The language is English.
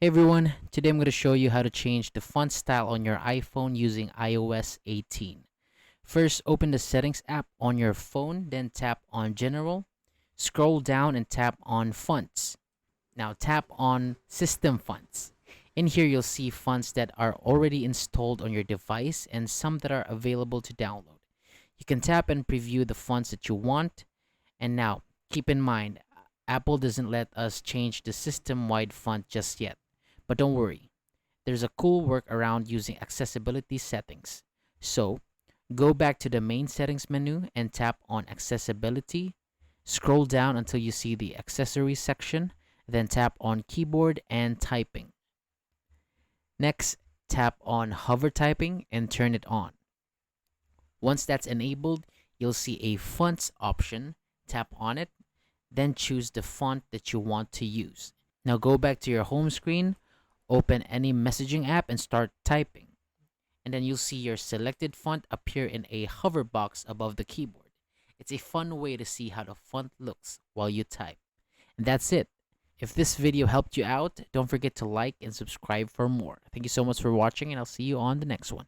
Hey everyone, today I'm going to show you how to change the font style on your iPhone using iOS 18. First, open the Settings app on your phone, then tap on General. Scroll down and tap on Fonts. Now tap on System Fonts. In here, you'll see fonts that are already installed on your device and some that are available to download. You can tap and preview the fonts that you want. And now, keep in mind, Apple doesn't let us change the system-wide font just yet. But don't worry, there's a cool workaround using accessibility settings. So, go back to the main settings menu and tap on accessibility. Scroll down until you see the accessories section, then tap on keyboard and typing. Next, tap on hover typing and turn it on. Once that's enabled, you'll see a fonts option. Tap on it, then choose the font that you want to use. Now go back to your home screen, open any messaging app and start typing. And then you'll see your selected font appear in a hover box above the keyboard. It's a fun way to see how the font looks while you type. And that's it. If this video helped you out, don't forget to like and subscribe for more. Thank you so much for watching, and I'll see you on the next one.